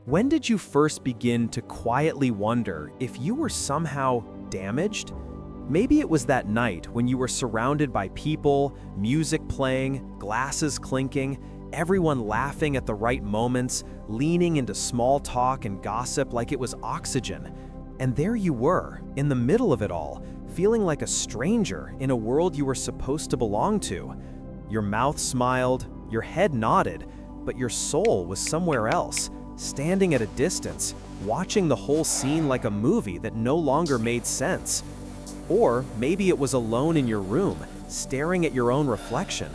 When did you first begin to quietly wonder if you were somehow damaged? Maybe it was that night when you were surrounded by people, music playing, glasses clinking, everyone laughing at the right moments, leaning into small talk and gossip like it was oxygen. And there you were, in the middle of it all, feeling like a stranger in a world you were supposed to belong to. Your mouth smiled, your head nodded, but your soul was somewhere else, standing at a distance, watching the whole scene like a movie that no longer made sense. Or maybe it was alone in your room, staring at your own reflection.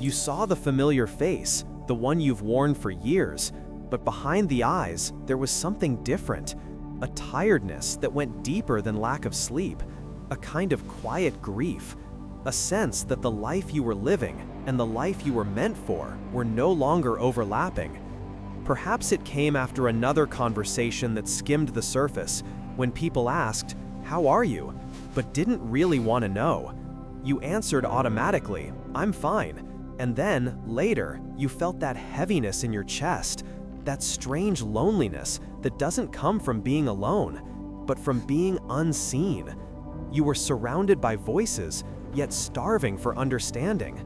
You saw the familiar face, the one you've worn for years, but behind the eyes, there was something different, a tiredness that went deeper than lack of sleep, a kind of quiet grief, a sense that the life you were living and the life you were meant for were no longer overlapping. Perhaps it came after another conversation that skimmed the surface, when people asked, "How are you?" but didn't really want to know. You answered automatically, "I'm fine." And then, later, you felt that heaviness in your chest, that strange loneliness that doesn't come from being alone, but from being unseen. You were surrounded by voices, yet starving for understanding.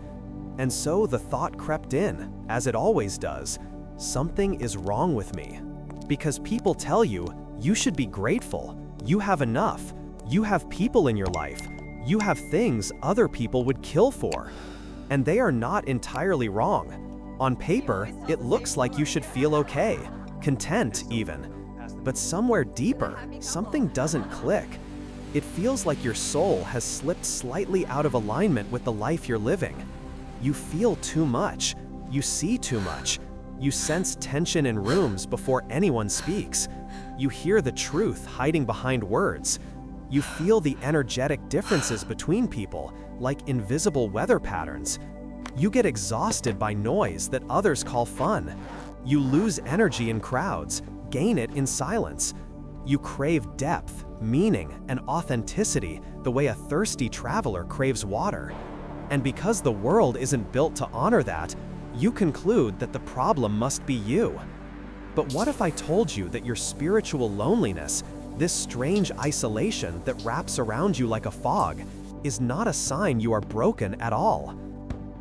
And so the thought crept in, as it always does, something is wrong with me. Because people tell you, you should be grateful, you have enough, you have people in your life, you have things other people would kill for. And they are not entirely wrong. On paper, it looks like you should feel okay, content even. But somewhere deeper, something doesn't click. It feels like your soul has slipped slightly out of alignment with the life you're living. You feel too much, you see too much, you sense tension in rooms before anyone speaks. You hear the truth hiding behind words. You feel the energetic differences between people, like invisible weather patterns. You get exhausted by noise that others call fun. You lose energy in crowds, gain it in silence. You crave depth, meaning, and authenticity the way a thirsty traveler craves water. And because the world isn't built to honor that, you conclude that the problem must be you. But what if I told you that your spiritual loneliness, this strange isolation that wraps around you like a fog, is not a sign you are broken at all?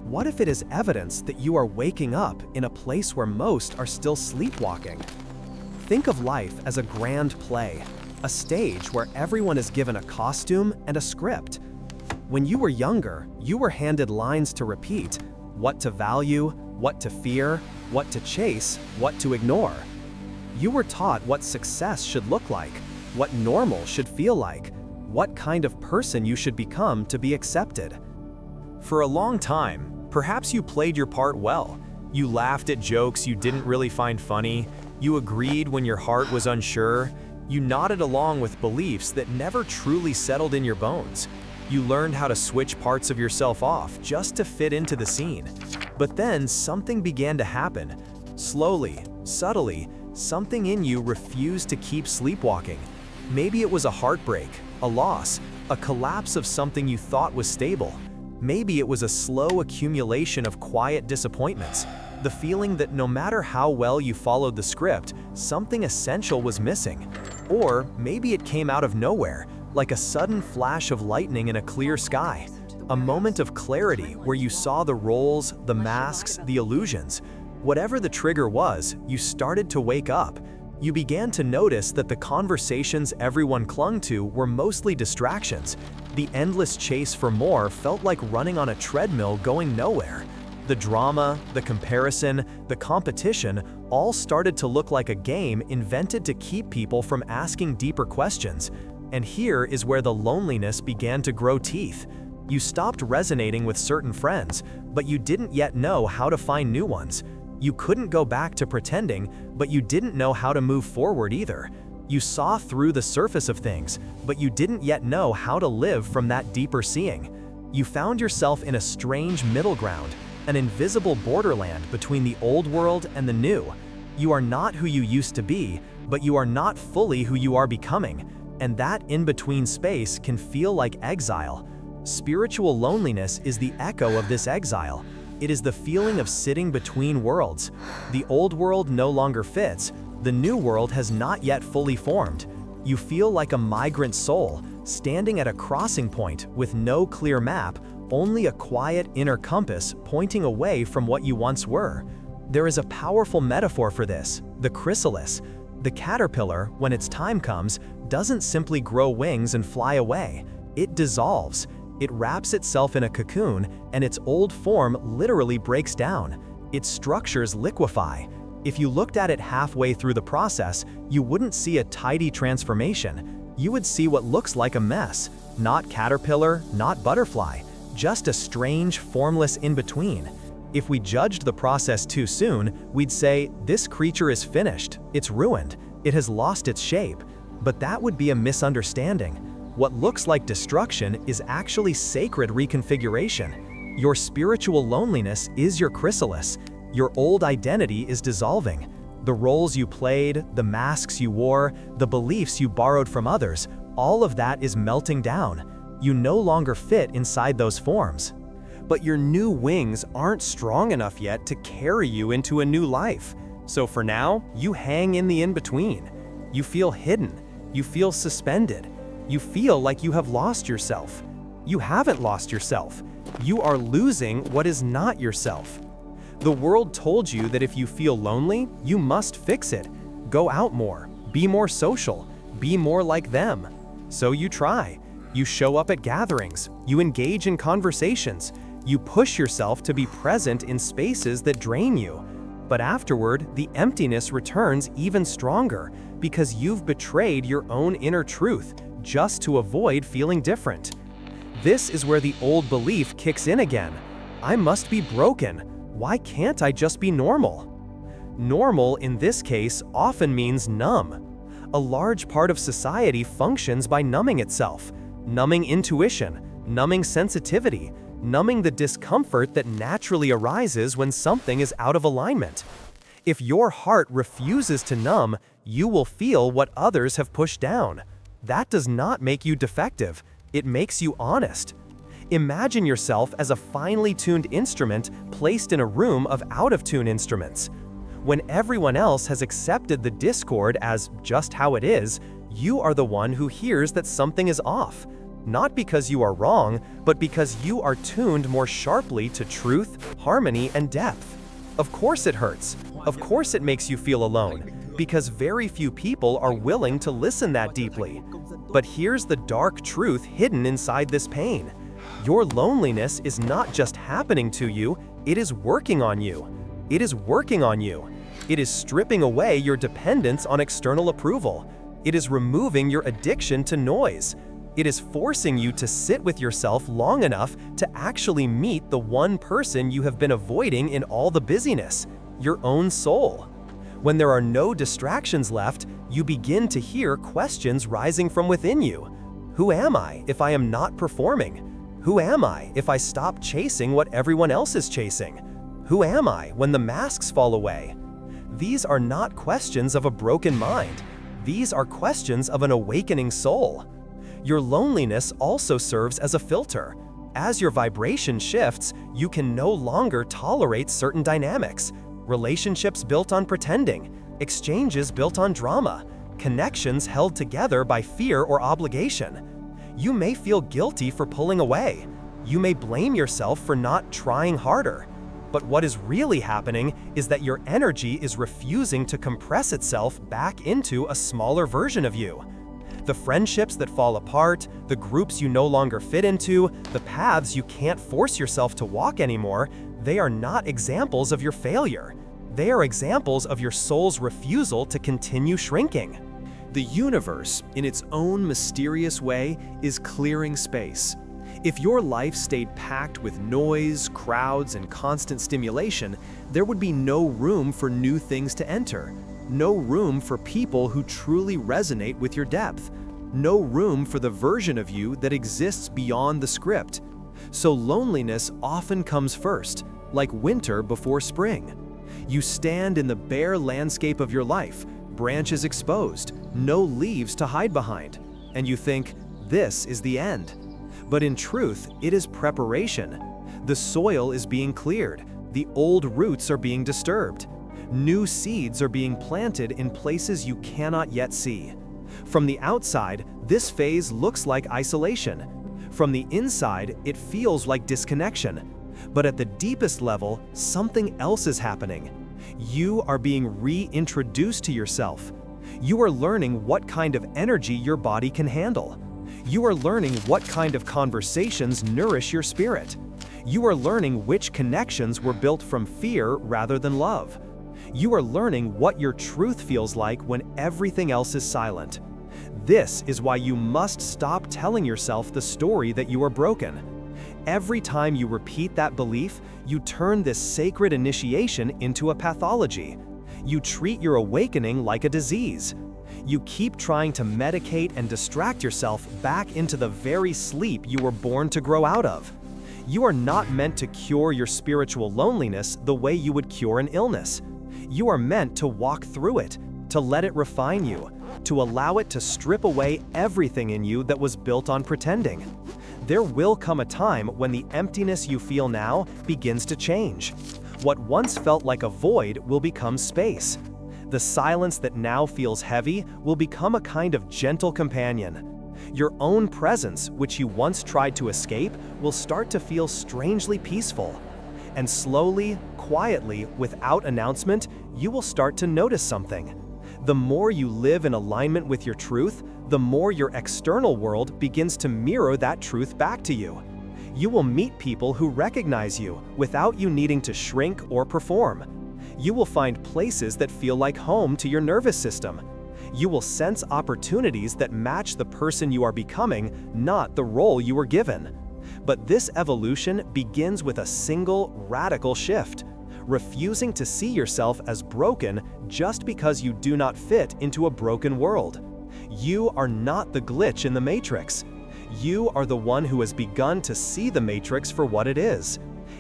What if it is evidence that you are waking up in a place where most are still sleepwalking? Think of life as a grand play, a stage where everyone is given a costume and a script. When you were younger, you were handed lines to repeat, what to value, what to fear, what to chase, what to ignore. You were taught what success should look like, what normal should feel like, what kind of person you should become to be accepted. For a long time, perhaps you played your part well. You laughed at jokes you didn't really find funny, you agreed when your heart was unsure, you nodded along with beliefs that never truly settled in your bones. You learned how to switch parts of yourself off just to fit into the scene. But then something began to happen. Slowly, subtly, something in you refused to keep sleepwalking. Maybe it was a heartbreak, a loss, a collapse of something you thought was stable. Maybe it was a slow accumulation of quiet disappointments, the feeling that no matter how well you followed the script, something essential was missing. Or maybe it came out of nowhere, like a sudden flash of lightning in a clear sky, a moment of clarity where you saw the roles, the masks, the illusions. Whatever the trigger was, you started to wake up. You began to notice that the conversations everyone clung to were mostly distractions. The endless chase for more felt like running on a treadmill going nowhere. The drama, the comparison, the competition all started to look like a game invented to keep people from asking deeper questions. And here is where the loneliness began to grow teeth. You stopped resonating with certain friends, but you didn't yet know how to find new ones. You couldn't go back to pretending, but you didn't know how to move forward either. You saw through the surface of things, but you didn't yet know how to live from that deeper seeing. You found yourself in a strange middle ground, an invisible borderland between the old world and the new. You are not who you used to be, but you are not fully who you are becoming. And that in-between space can feel like exile. Spiritual loneliness is the echo of this exile. It is the feeling of sitting between worlds. The old world no longer fits, The new world has not yet fully formed. You feel like a migrant soul, standing at a crossing point with no clear map, only a quiet inner compass pointing away from what you once were. There is a powerful metaphor for this: the chrysalis. The caterpillar, when its time comes, doesn't simply grow wings and fly away. It dissolves. It wraps itself in a cocoon, and its old form literally breaks down. Its structures liquefy. If you looked at it halfway through the process, you wouldn't see a tidy transformation. You would see what looks like a mess. Not caterpillar, not butterfly, just a strange, formless in-between. If we judged the process too soon, we'd say, this creature is finished, it's ruined, it has lost its shape. But that would be a misunderstanding. What looks like destruction is actually sacred reconfiguration. Your spiritual loneliness is your chrysalis. Your old identity is dissolving. The roles you played, the masks you wore, the beliefs you borrowed from others, all of that is melting down. You no longer fit inside those forms. But your new wings aren't strong enough yet to carry you into a new life. So for now, you hang in the in-between. You feel hidden. You feel suspended. You feel like you have lost yourself. You haven't lost yourself. You are losing what is not yourself. The world told you that if you feel lonely, you must fix it. Go out more, be more social, be more like them. So you try. You show up at gatherings. You engage in conversations. You push yourself to be present in spaces that drain you. But afterward, the emptiness returns even stronger because you've betrayed your own inner truth just to avoid feeling different. This is where the old belief kicks in again. I must be broken. Why can't I just be normal? Normal in this case often means numb. A large part of society functions by numbing itself, numbing intuition, numbing sensitivity, numbing the discomfort that naturally arises when something is out of alignment. If your heart refuses to numb, you will feel what others have pushed down. That does not make you defective. It makes you honest. Imagine yourself as a finely tuned instrument placed in a room of out-of-tune instruments. When everyone else has accepted the discord as just how it is, you are the one who hears that something is off. Not because you are wrong, but because you are tuned more sharply to truth, harmony, and depth. Of course it hurts. Of course it makes you feel alone, because very few people are willing to listen that deeply. But here's the dark truth hidden inside this pain. Your loneliness is not just happening to you, it is working on you. It is working on you. It is stripping away your dependence on external approval. It is removing your addiction to noise. It is forcing you to sit with yourself long enough to actually meet the one person you have been avoiding in all the busyness, your own soul. When there are no distractions left, you begin to hear questions rising from within you. Who am I if I am not performing? Who am I if I stop chasing what everyone else is chasing? Who am I when the masks fall away? These are not questions of a broken mind. These are questions of an awakening soul. Your loneliness also serves as a filter. As your vibration shifts, you can no longer tolerate certain dynamics. Relationships built on pretending, exchanges built on drama, connections held together by fear or obligation. You may feel guilty for pulling away. You may blame yourself for not trying harder. But what is really happening is that your energy is refusing to compress itself back into a smaller version of you. The friendships that fall apart, the groups you no longer fit into, the paths you can't force yourself to walk anymore, they are not examples of your failure. They are examples of your soul's refusal to continue shrinking. The universe, in its own mysterious way, is clearing space. If your life stayed packed with noise, crowds, and constant stimulation, there would be no room for new things to enter. No room for people who truly resonate with your depth. No room for the version of you that exists beyond the script. So loneliness often comes first, like winter before spring. You stand in the bare landscape of your life, branches exposed, no leaves to hide behind, and you think, this is the end. But in truth, it is preparation. The soil is being cleared. The old roots are being disturbed. New seeds are being planted in places you cannot yet see. From the outside, this phase looks like isolation. From the inside, it feels like disconnection. But at the deepest level, something else is happening. You are being reintroduced to yourself. You are learning what kind of energy your body can handle. You are learning what kind of conversations nourish your spirit. You are learning which connections were built from fear rather than love. You are learning what your truth feels like when everything else is silent. This is why you must stop telling yourself the story that you are broken. Every time you repeat that belief, you turn this sacred initiation into a pathology. You treat your awakening like a disease. You keep trying to medicate and distract yourself back into the very sleep you were born to grow out of. You are not meant to cure your spiritual loneliness the way you would cure an illness. You are meant to walk through it, to let it refine you, to allow it to strip away everything in you that was built on pretending. There will come a time when the emptiness you feel now begins to change. What once felt like a void will become space. The silence that now feels heavy will become a kind of gentle companion. Your own presence, which you once tried to escape, will start to feel strangely peaceful. And slowly, quietly, without announcement, you will start to notice something. The more you live in alignment with your truth, the more your external world begins to mirror that truth back to you. You will meet people who recognize you without you needing to shrink or perform. You will find places that feel like home to your nervous system. You will sense opportunities that match the person you are becoming, not the role you were given. But this evolution begins with a single, radical shift. Refusing to see yourself as broken just because you do not fit into a broken world. You are not the glitch in the matrix. You are the one who has begun to see the matrix for what it is.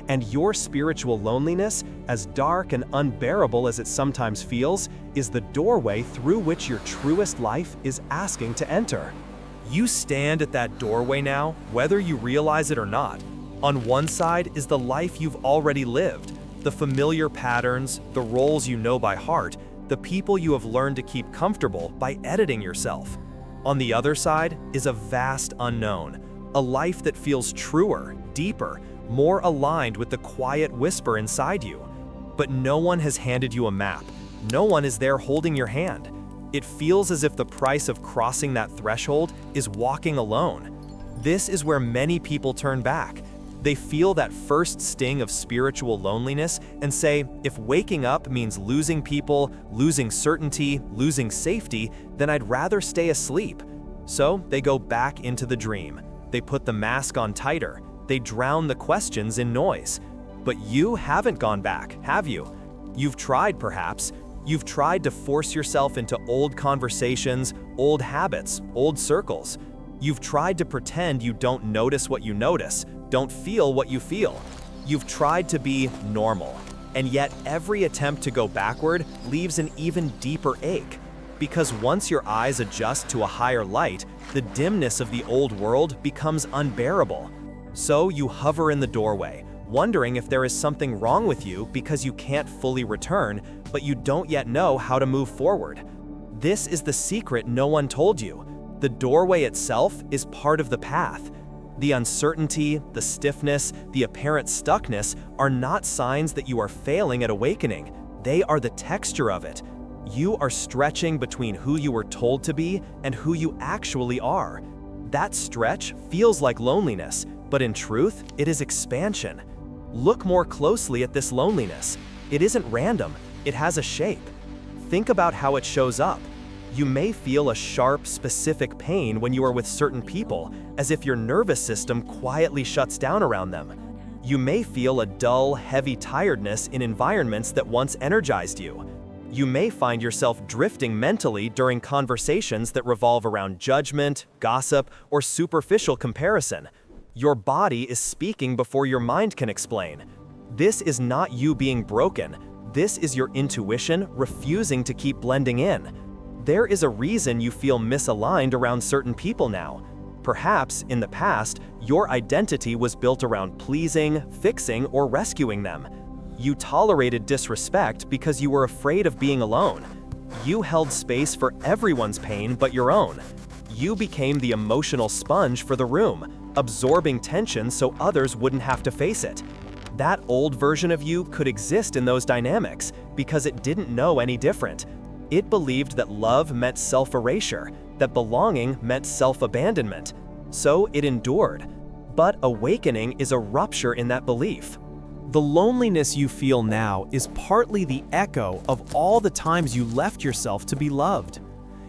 And your spiritual loneliness, as dark and unbearable as it sometimes feels, is the doorway through which your truest life is asking to enter. You stand at that doorway now, whether you realize it or not. On one side is the life you've already lived, the familiar patterns, the roles you know by heart, the people you have learned to keep comfortable by editing yourself. On the other side is a vast unknown, a life that feels truer, deeper, more aligned with the quiet whisper inside you. But no one has handed you a map. No one is there holding your hand. It feels as if the price of crossing that threshold is walking alone. This is where many people turn back. They feel that first sting of spiritual loneliness and say, if waking up means losing people, losing certainty, losing safety, then I'd rather stay asleep. So they go back into the dream. They put the mask on tighter. They drown the questions in noise. But you haven't gone back, have you? You've tried, perhaps. You've tried to force yourself into old conversations, old habits, old circles. You've tried to pretend you don't notice what you notice, don't feel what you feel. You've tried to be normal, and yet every attempt to go backward leaves an even deeper ache. Because once your eyes adjust to a higher light, the dimness of the old world becomes unbearable. So you hover in the doorway, wondering if there is something wrong with you because you can't fully return, but you don't yet know how to move forward. This is the secret no one told you. The doorway itself is part of the path. The uncertainty, the stiffness, the apparent stuckness are not signs that you are failing at awakening. They are the texture of it. You are stretching between who you were told to be and who you actually are. That stretch feels like loneliness, but in truth, it is expansion. Look more closely at this loneliness. It isn't random, it has a shape. Think about how it shows up. You may feel a sharp, specific pain when you are with certain people, as if your nervous system quietly shuts down around them. You may feel a dull, heavy tiredness in environments that once energized you. You may find yourself drifting mentally during conversations that revolve around judgment, gossip, or superficial comparison. Your body is speaking before your mind can explain. This is not you being broken. This is your intuition refusing to keep blending in. There is a reason you feel misaligned around certain people now. Perhaps, in the past, your identity was built around pleasing, fixing, or rescuing them. You tolerated disrespect because you were afraid of being alone. You held space for everyone's pain but your own. You became the emotional sponge for the room, absorbing tension so others wouldn't have to face it. That old version of you could exist in those dynamics because it didn't know any different. It believed that love meant self-erasure, that belonging meant self-abandonment. So it endured. But awakening is a rupture in that belief. The loneliness you feel now is partly the echo of all the times you left yourself to be loved.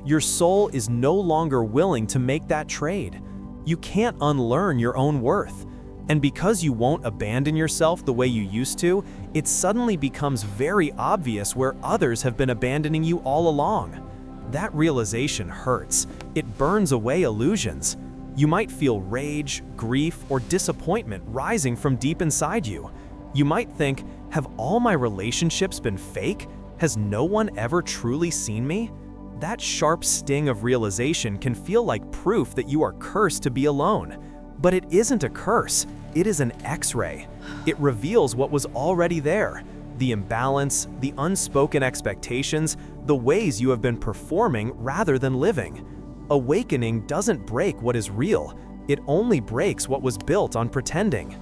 Your soul is no longer willing to make that trade. You can't unlearn your own worth. And because you won't abandon yourself the way you used to, it suddenly becomes very obvious where others have been abandoning you all along. That realization hurts. It burns away illusions. You might feel rage, grief, or disappointment rising from deep inside you. You might think, have all my relationships been fake? Has no one ever truly seen me? That sharp sting of realization can feel like proof that you are cursed to be alone. But it isn't a curse, it is an X-ray. It reveals what was already there: the imbalance, the unspoken expectations, the ways you have been performing rather than living. Awakening doesn't break what is real, it only breaks what was built on pretending.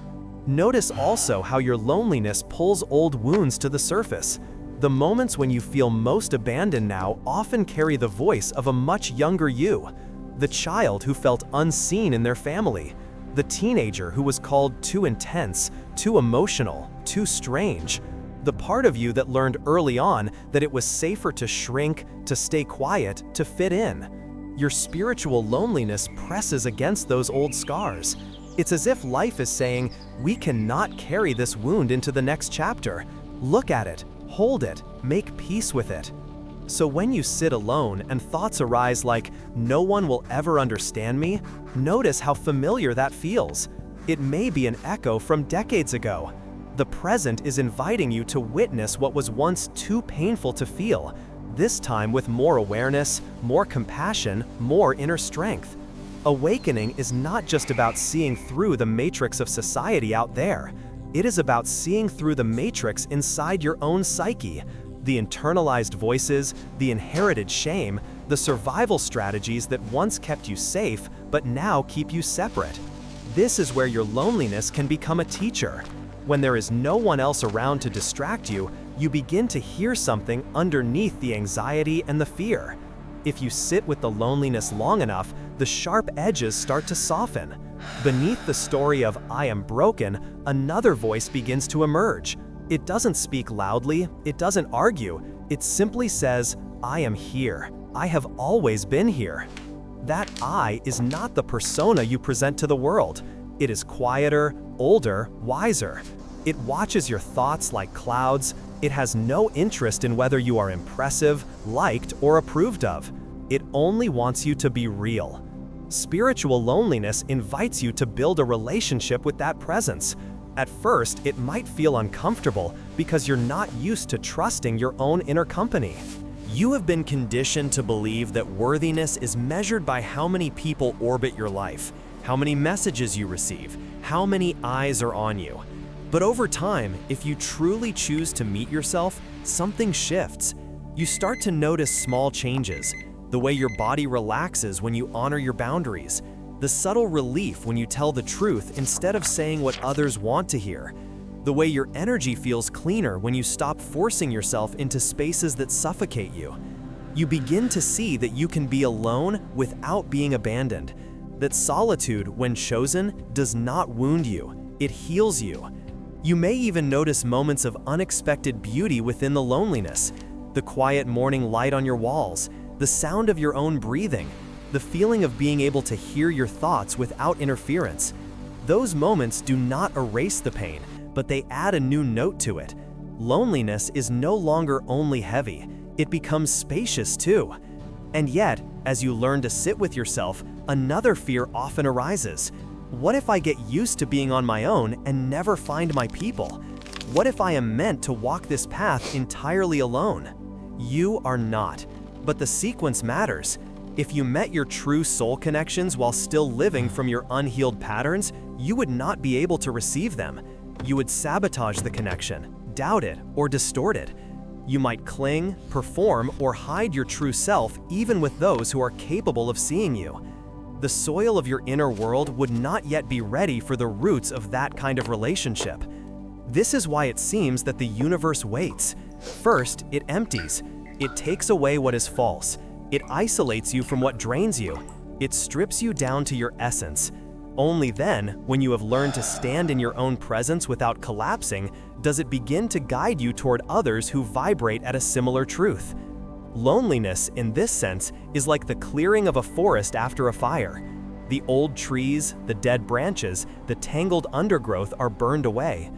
Notice also how your loneliness pulls old wounds to the surface. The moments when you feel most abandoned now often carry the voice of a much younger you. The child who felt unseen in their family. The teenager who was called too intense, too emotional, too strange. The part of you that learned early on that it was safer to shrink, to stay quiet, to fit in. Your spiritual loneliness presses against those old scars. It's as if life is saying, we cannot carry this wound into the next chapter. Look at it, hold it, make peace with it. So when you sit alone and thoughts arise like, no one will ever understand me, notice how familiar that feels. It may be an echo from decades ago. The present is inviting you to witness what was once too painful to feel, this time with more awareness, more compassion, more inner strength. Awakening is not just about seeing through the matrix of society out there. It is about seeing through the matrix inside your own psyche. The internalized voices, the inherited shame, the survival strategies that once kept you safe but now keep you separate. This is where your loneliness can become a teacher. When there is no one else around to distract you, you begin to hear something underneath the anxiety and the fear. If you sit with the loneliness long enough, the sharp edges start to soften. Beneath the story of "I am broken," another voice begins to emerge. It doesn't speak loudly, it doesn't argue, it simply says, "I am here. I have always been here." That I is not the persona you present to the world. It is quieter, older, wiser. It watches your thoughts like clouds. It has no interest in whether you are impressive, liked, or approved of. It only wants you to be real. Spiritual loneliness invites you to build a relationship with that presence. At first, it might feel uncomfortable because you're not used to trusting your own inner company. You have been conditioned to believe that worthiness is measured by how many people orbit your life, how many messages you receive, how many eyes are on you. But over time, if you truly choose to meet yourself, something shifts. You start to notice small changes, the way your body relaxes when you honor your boundaries, the subtle relief when you tell the truth instead of saying what others want to hear, the way your energy feels cleaner when you stop forcing yourself into spaces that suffocate you. You begin to see that you can be alone without being abandoned, that solitude, when chosen, does not wound you, it heals you. You may even notice moments of unexpected beauty within the loneliness, the quiet morning light on your walls, the sound of your own breathing, the feeling of being able to hear your thoughts without interference. Those moments do not erase the pain, but they add a new note to it. Loneliness is no longer only heavy, it becomes spacious too. And yet, as you learn to sit with yourself, another fear often arises. What if I get used to being on my own and never find my people? What if I am meant to walk this path entirely alone? You are not, but the sequence matters. If you met your true soul connections while still living from your unhealed patterns, you would not be able to receive them. You would sabotage the connection, doubt it or distort it. You might cling, perform, or hide your true self even with those who are capable of seeing you. The soil of your inner world would not yet be ready for the roots of that kind of relationship. This is why it seems that the universe waits. First, it empties. It takes away what is false. It isolates you from what drains you. It strips you down to your essence. Only then, when you have learned to stand in your own presence without collapsing, does it begin to guide you toward others who vibrate at a similar truth. Loneliness, in this sense, is like the clearing of a forest after a fire. The old trees, the dead branches, the tangled undergrowth are burned away.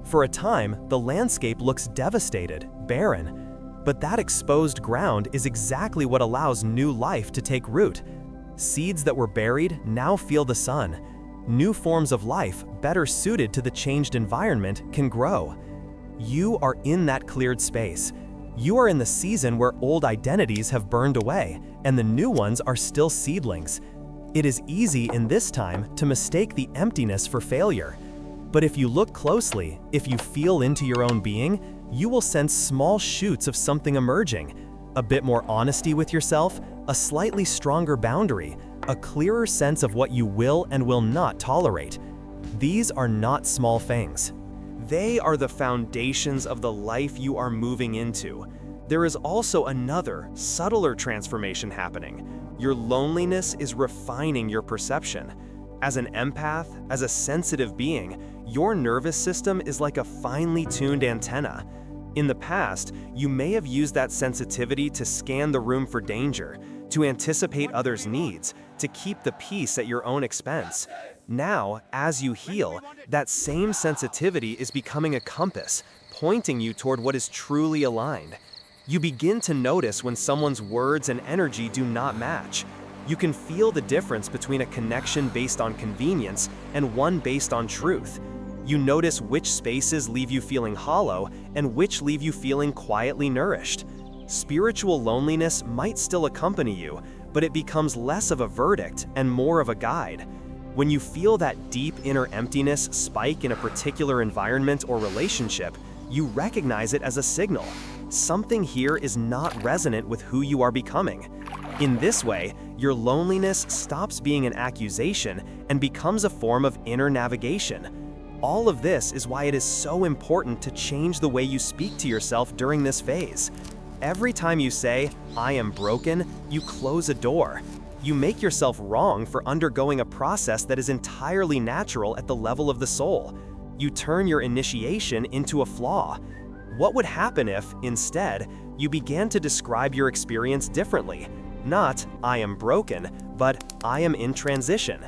For a time, the landscape looks devastated, barren. But that exposed ground is exactly what allows new life to take root. Seeds that were buried now feel the sun. New forms of life, better suited to the changed environment, can grow. You are in that cleared space. You are in the season where old identities have burned away, and the new ones are still seedlings. It is easy in this time to mistake the emptiness for failure. But if you look closely, if you feel into your own being, you will sense small shoots of something emerging. A bit more honesty with yourself, a slightly stronger boundary, a clearer sense of what you will and will not tolerate. These are not small things. They are the foundations of the life you are moving into. There is also another, subtler transformation happening. Your loneliness is refining your perception. As an empath, as a sensitive being, your nervous system is like a finely tuned antenna. In the past, you may have used that sensitivity to scan the room for danger, to anticipate others' needs, to keep the peace at your own expense. Now, as you heal, that same sensitivity is becoming a compass, pointing you toward what is truly aligned. You begin to notice when someone's words and energy do not match. You can feel the difference between a connection based on convenience and one based on truth. You notice which spaces leave you feeling hollow and which leave you feeling quietly nourished. Spiritual loneliness might still accompany you, but it becomes less of a verdict and more of a guide. When you feel that deep inner emptiness spike in a particular environment or relationship, you recognize it as a signal. Something here is not resonant with who you are becoming. In this way, your loneliness stops being an accusation and becomes a form of inner navigation. All of this is why it is so important to change the way you speak to yourself during this phase. Every time you say, "I am broken," you close a door. You make yourself wrong for undergoing a process that is entirely natural at the level of the soul. You turn your initiation into a flaw. What would happen if, instead, you began to describe your experience differently? Not, "I am broken," but "I am in transition."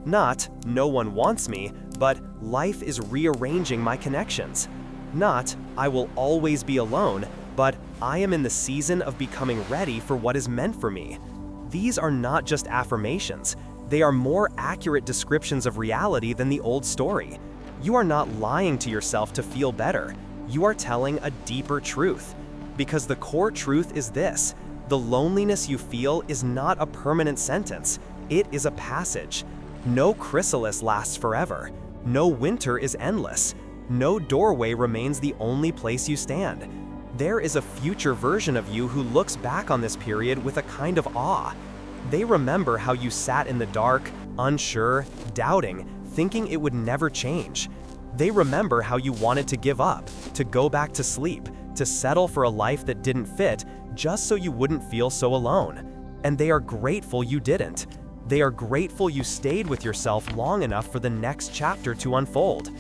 Not, "No one wants me," but "Life is rearranging my connections." Not, "I will always be alone," but "I am in the season of becoming ready for what is meant for me." These are not just affirmations. They are more accurate descriptions of reality than the old story. You are not lying to yourself to feel better. You are telling a deeper truth. Because the core truth is this: the loneliness you feel is not a permanent sentence. It is a passage. No chrysalis lasts forever. No winter is endless. No doorway remains the only place you stand. There is a future version of you who looks back on this period with a kind of awe. They remember how you sat in the dark, unsure, doubting, thinking it would never change. They remember how you wanted to give up, to go back to sleep, to settle for a life that didn't fit, just so you wouldn't feel so alone. And they are grateful you didn't. They are grateful you stayed with yourself long enough for the next chapter to unfold.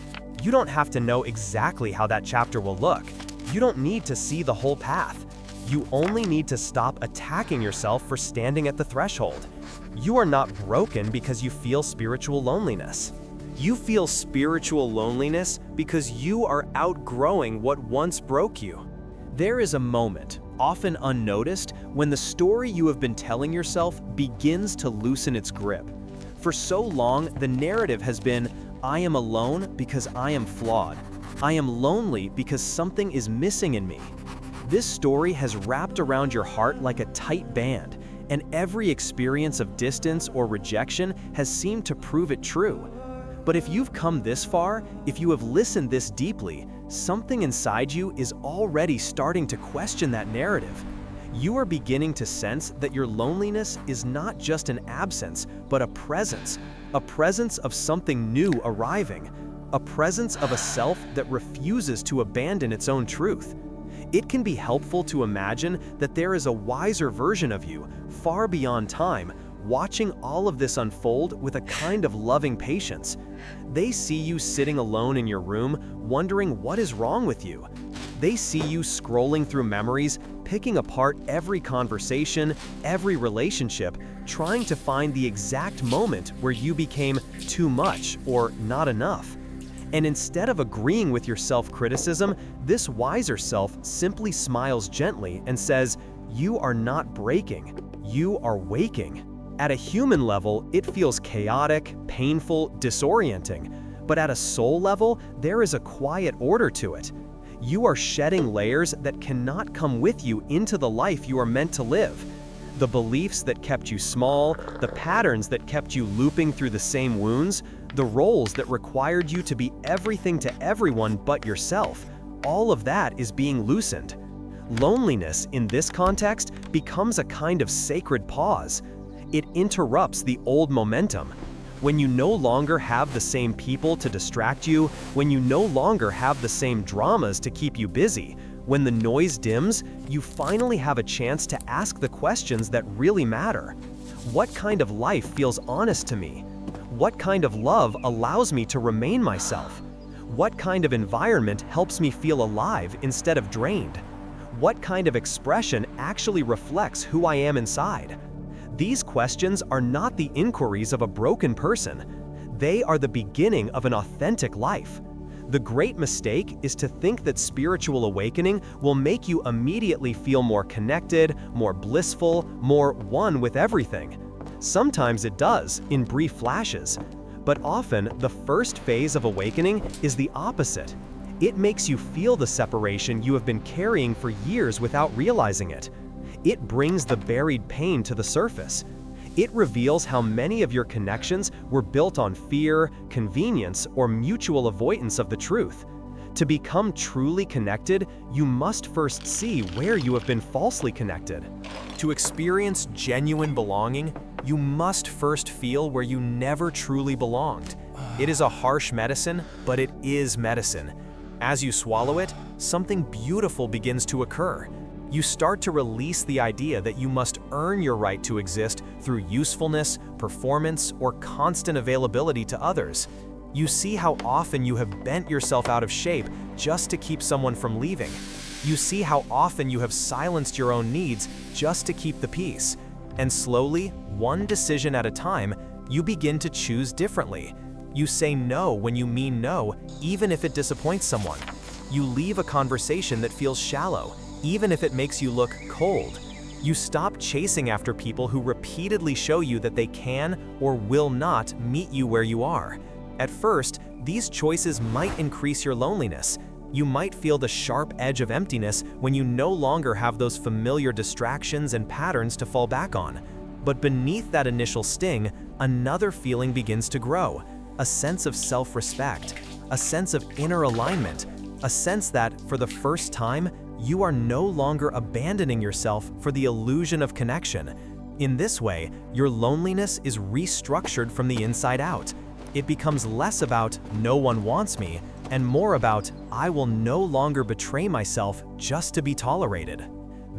You don't have to know exactly how that chapter will look. You don't need to see the whole path. You only need to stop attacking yourself for standing at the threshold. You are not broken because you feel spiritual loneliness. You feel spiritual loneliness because you are outgrowing what once broke you. There is a moment, often unnoticed, when the story you have been telling yourself begins to loosen its grip. For so long, the narrative has been, "I am alone because I am flawed. I am lonely because something is missing in me." This story has wrapped around your heart like a tight band, and every experience of distance or rejection has seemed to prove it true. But if you've come this far, if you have listened this deeply, something inside you is already starting to question that narrative. You are beginning to sense that your loneliness is not just an absence, but a presence of something new arriving, a presence of a self that refuses to abandon its own truth. It can be helpful to imagine that there is a wiser version of you, far beyond time, watching all of this unfold with a kind of loving patience. They see you sitting alone in your room, wondering what is wrong with you. They see you scrolling through memories, picking apart every conversation, every relationship, trying to find the exact moment where you became too much or not enough. And instead of agreeing with your self-criticism, this wiser self simply smiles gently and says, "You are not breaking, you are waking." At a human level, it feels chaotic, painful, disorienting. But at a soul level, there is a quiet order to it. You are shedding layers that cannot come with you into the life you are meant to live. The beliefs that kept you small, the patterns that kept you looping through the same wounds, the roles that required you to be everything to everyone but yourself, all of that is being loosened. Loneliness, in this context, becomes a kind of sacred pause. It interrupts the old momentum. When you no longer have the same people to distract you, when you no longer have the same dramas to keep you busy, when the noise dims, you finally have a chance to ask the questions that really matter. What kind of life feels honest to me? What kind of love allows me to remain myself? What kind of environment helps me feel alive instead of drained? What kind of expression actually reflects who I am inside? These questions are not the inquiries of a broken person. They are the beginning of an authentic life. The great mistake is to think that spiritual awakening will make you immediately feel more connected, more blissful, more one with everything. Sometimes it does, in brief flashes. But often, the first phase of awakening is the opposite. It makes you feel the separation you have been carrying for years without realizing it. It brings the buried pain to the surface. It reveals how many of your connections were built on fear, convenience, or mutual avoidance of the truth. To become truly connected, you must first see where you have been falsely connected. To experience genuine belonging, you must first feel where you never truly belonged. It is a harsh medicine, but it is medicine. As you swallow it, something beautiful begins to occur. You start to release the idea that you must earn your right to exist through usefulness, performance, or constant availability to others. You see how often you have bent yourself out of shape just to keep someone from leaving. You see how often you have silenced your own needs just to keep the peace. And slowly, one decision at a time, you begin to choose differently. You say no when you mean no, even if it disappoints someone. You leave a conversation that feels shallow, even if it makes you look cold. You stop chasing after people who repeatedly show you that they can or will not meet you where you are. At first, these choices might increase your loneliness. You might feel the sharp edge of emptiness when you no longer have those familiar distractions and patterns to fall back on. But beneath that initial sting, another feeling begins to grow, a sense of self-respect, a sense of inner alignment, a sense that, for the first time, you are no longer abandoning yourself for the illusion of connection. In this way, your loneliness is restructured from the inside out. It becomes less about "no one wants me" and more about "I will no longer betray myself just to be tolerated."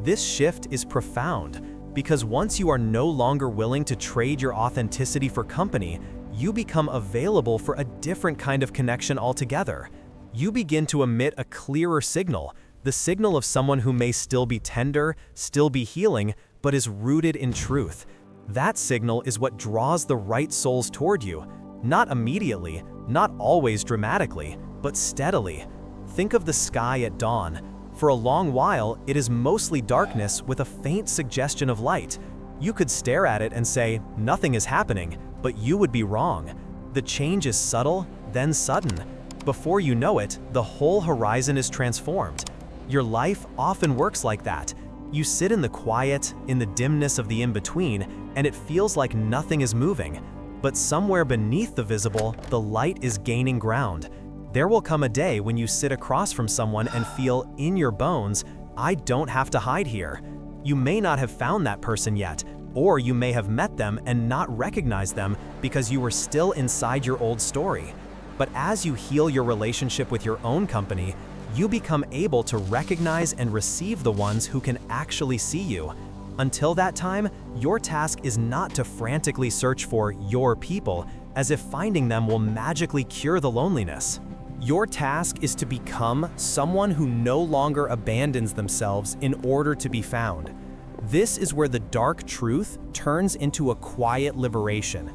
This shift is profound, because once you are no longer willing to trade your authenticity for company, you become available for a different kind of connection altogether. You begin to emit a clearer signal, the signal of someone who may still be tender, still be healing, but is rooted in truth. That signal is what draws the right souls toward you, not immediately, not always dramatically, but steadily. Think of the sky at dawn. For a long while, it is mostly darkness with a faint suggestion of light. You could stare at it and say, "Nothing is happening," but you would be wrong. The change is subtle, then sudden. Before you know it, the whole horizon is transformed. Your life often works like that. You sit in the quiet, in the dimness of the in-between, and it feels like nothing is moving. But somewhere beneath the visible, the light is gaining ground. There will come a day when you sit across from someone and feel in your bones, I don't have to hide here. You may not have found that person yet, or you may have met them and not recognized them because you were still inside your old story. But as you heal your relationship with your own company, you become able to recognize and receive the ones who can actually see you. Until that time, your task is not to frantically search for your people, as if finding them will magically cure the loneliness. Your task is to become someone who no longer abandons themselves in order to be found. This is where the dark truth turns into a quiet liberation.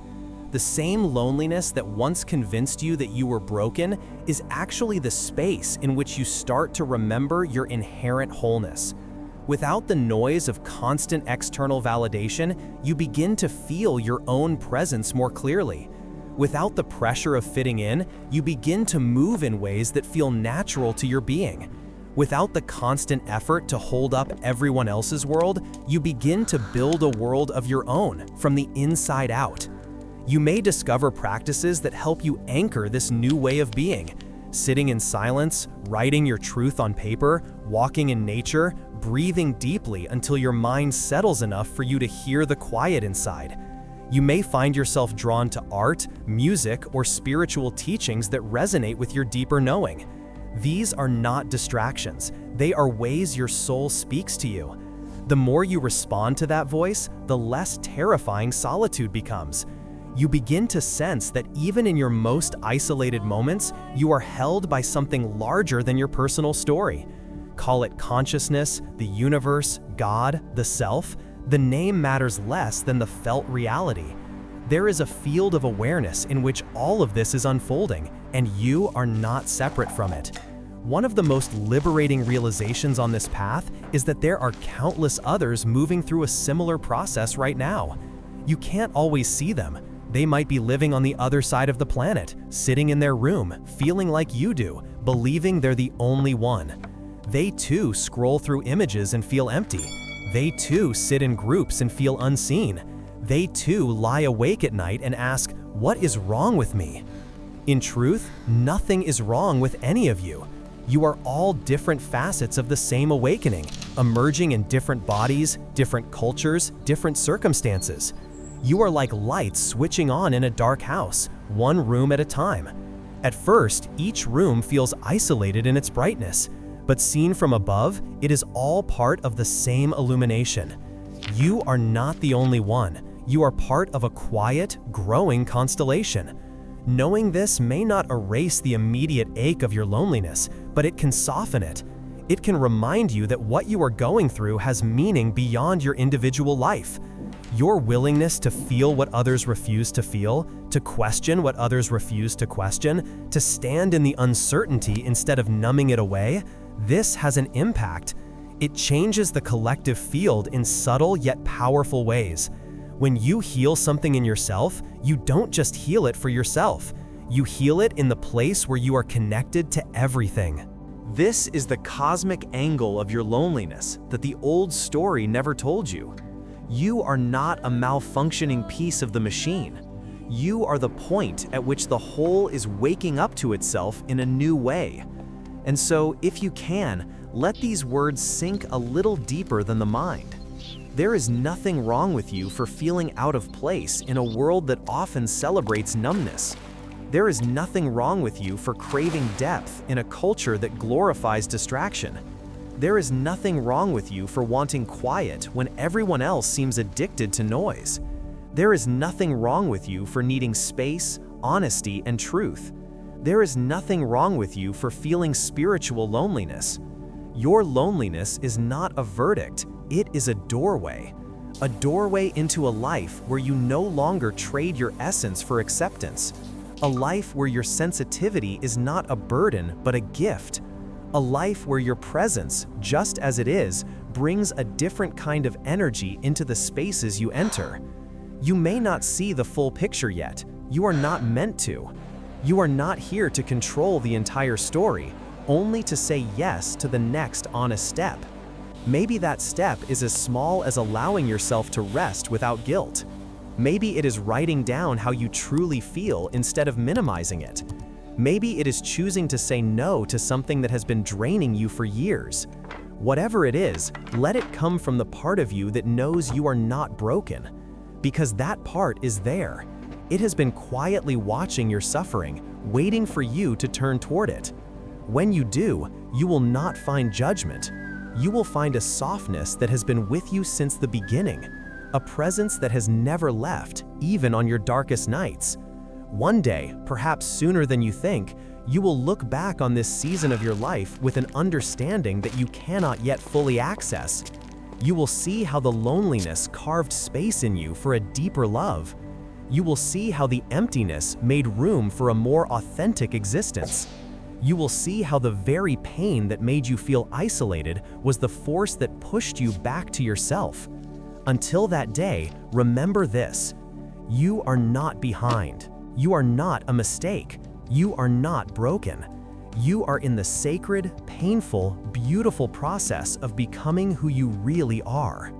The same loneliness that once convinced you that you were broken is actually the space in which you start to remember your inherent wholeness. Without the noise of constant external validation, you begin to feel your own presence more clearly. Without the pressure of fitting in, you begin to move in ways that feel natural to your being. Without the constant effort to hold up everyone else's world, you begin to build a world of your own from the inside out. You may discover practices that help you anchor this new way of being. Sitting in silence, writing your truth on paper, walking in nature, breathing deeply until your mind settles enough for you to hear the quiet inside. You may find yourself drawn to art, music, or spiritual teachings that resonate with your deeper knowing. These are not distractions. They are ways your soul speaks to you. The more you respond to that voice, the less terrifying solitude becomes. You begin to sense that even in your most isolated moments, you are held by something larger than your personal story. Call it consciousness, the universe, God, the self. The name matters less than the felt reality. There is a field of awareness in which all of this is unfolding, and you are not separate from it. One of the most liberating realizations on this path is that there are countless others moving through a similar process right now. You can't always see them. They might be living on the other side of the planet, sitting in their room, feeling like you do, believing they're the only one. They too scroll through images and feel empty. They too sit in groups and feel unseen. They too lie awake at night and ask, what is wrong with me? In truth, nothing is wrong with any of you. You are all different facets of the same awakening, emerging in different bodies, different cultures, different circumstances. You are like lights switching on in a dark house, one room at a time. At first, each room feels isolated in its brightness, but seen from above, it is all part of the same illumination. You are not the only one. You are part of a quiet, growing constellation. Knowing this may not erase the immediate ache of your loneliness, but it can soften it. It can remind you that what you are going through has meaning beyond your individual life. Your willingness to feel what others refuse to feel, to question what others refuse to question, to stand in the uncertainty instead of numbing it away, this has an impact. It changes the collective field in subtle yet powerful ways. When you heal something in yourself, you don't just heal it for yourself. You heal it in the place where you are connected to everything. This is the cosmic angle of your loneliness that the old story never told you. You are not a malfunctioning piece of the machine. You are the point at which the whole is waking up to itself in a new way. And so, if you can, let these words sink a little deeper than the mind. There is nothing wrong with you for feeling out of place in a world that often celebrates numbness. There is nothing wrong with you for craving depth in a culture that glorifies distraction. There is nothing wrong with you for wanting quiet when everyone else seems addicted to noise. There is nothing wrong with you for needing space, honesty, and truth. There is nothing wrong with you for feeling spiritual loneliness. Your loneliness is not a verdict, it is a doorway. A doorway into a life where you no longer trade your essence for acceptance. A life where your sensitivity is not a burden but a gift. A life where your presence, just as it is, brings a different kind of energy into the spaces you enter. You may not see the full picture yet. You are not meant to. You are not here to control the entire story, only to say yes to the next honest step. Maybe that step is as small as allowing yourself to rest without guilt. Maybe it is writing down how you truly feel instead of minimizing it. Maybe it is choosing to say no to something that has been draining you for years. Whatever it is, let it come from the part of you that knows you are not broken. Because that part is there. It has been quietly watching your suffering, waiting for you to turn toward it. When you do, you will not find judgment. You will find a softness that has been with you since the beginning, a presence that has never left, even on your darkest nights. One day, perhaps sooner than you think, you will look back on this season of your life with an understanding that you cannot yet fully access. You will see how the loneliness carved space in you for a deeper love. You will see how the emptiness made room for a more authentic existence. You will see how the very pain that made you feel isolated was the force that pushed you back to yourself. Until that day, remember this: you are not behind. You are not a mistake. You are not broken. You are in the sacred, painful, beautiful process of becoming who you really are.